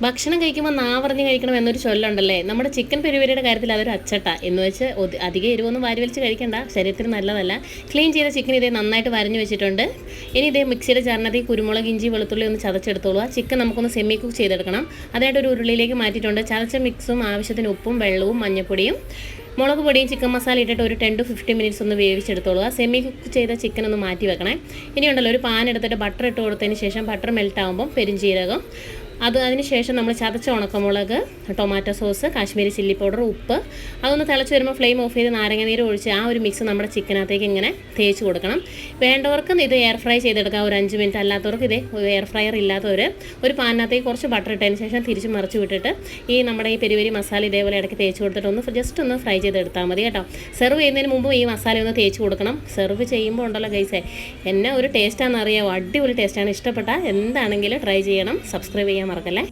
ഭക്ഷണം കഴിക്കുമ്പോൾ നാവറിഞ്ഞ് കഴിക്കണം എന്നൊരു ചൊല്ലുണ്ടല്ലേ. നമ്മുടെ ചിക്കൻ പെരുവരിയുടെ കാര്യത്തിൽ അതൊരു അച്ചട്ട എന്ന് വെച്ച് അധികം എരിവൊന്നും വാരി വലിച്ച് കഴിക്കണ്ട, ശരീരത്തിന് നല്ലതല്ല. ക്ലീൻ ചെയ്ത ചിക്കൻ ഇതേ നന്നായിട്ട് വരഞ്ഞു വെച്ചിട്ടുണ്ട്. ഇനി ഇതേ മിക്സിയുടെ ചാറിനകത്ത് കുരുമുളക്, ഇഞ്ചി, വെളുത്തുള്ളി ഒന്ന് ചതച്ചെടുത്തോളുക. ചിക്കൻ നമുക്കൊന്ന് സെമി കുക്ക് ചെയ്തെടുക്കണം. അതായിട്ട് ഒരു ഉരുളിയിലേക്ക് മാറ്റിയിട്ടുണ്ട്. ചതച്ച മിക്സും ആവശ്യത്തിന് ഉപ്പും വെള്ളവും മഞ്ഞൾപ്പൊടിയും മുളക് പൊടിയും ചിക്കൻ മസാല ഇട്ടിട്ട് ഒരു 10 to 15 മിനിറ്റ്സ് ഒന്ന് വേവിച്ചെടുത്തോളുക. സെമി കുക്ക് ചെയ്ത ചിക്കൻ ഒന്ന് മാറ്റി വെക്കണേ. ഇനിയുണ്ടല്ലോ, ഒരു പാൻ എടുത്തിട്ട് ബട്ടർ ഇട്ട് കൊടുത്തതിന് ശേഷം ബട്ടർ മെൽറ്റ് ആകുമ്പം പെരുംജീരകം, അതിന് ശേഷം നമ്മൾ ചതച്ച ഉണക്കമുളക്, tomato sauce, Kashmiri chilli powder, ഉപ്പ്, അതൊന്ന് തിളച്ച് വരുമ്പോൾ ഫ്ലെയിം ഓഫ് ചെയ്ത് നാരങ്ങനീര് ഒഴിച്ച് ആ ഒരു മിക്സ് നമ്മുടെ ചിക്കനകത്തേക്ക് ഇങ്ങനെ തേച്ച് കൊടുക്കണം. വേണ്ടവർക്ക് ഇത് എയർ ഫ്രൈ ചെയ്തെടുക്കാം ഒരു 5 മിനിറ്റ്, അല്ലാത്തവർക്ക് ഇതേ എയർ ഫ്രയർ ഇല്ലാത്തവർ ഒരു പാനിനകത്തേക്ക് കുറച്ച് ബട്ടർ ഇട്ടതിന് ശേഷം തിരിച്ച് മറിച്ച് വിട്ടിട്ട് നമ്മുടെ ഈ പെരുവരി മസാല ഇതേപോലെ ഇടയ്ക്ക് തേച്ച് കൊടുത്തിട്ട് ഒന്ന് ജസ്റ്റ് ഒന്ന് ഫ്രൈ ചെയ്തെടുത്താൽ മതി കേട്ടോ. സെർവ് ചെയ്യുന്നതിന് മുമ്പ് ഈ മസാല ഒന്ന് തേച്ച് കൊടുക്കണം. സെർവ് ചെയ്യുമ്പോൾ ഉണ്ടല്ലോ ഗൈസേ, എന്നെ ഒരു ടേസ്റ്റാണെന്ന് അറിയാമോ, അടിപൊളി ടേസ്റ്റാണ്. ഇഷ്ടപ്പെട്ട എന്താണെങ്കിലും ട്രൈ ചെയ്യണം. സബ്സ്ക്രൈബ് ചെയ്യാൻ മറക്കല്ലേ.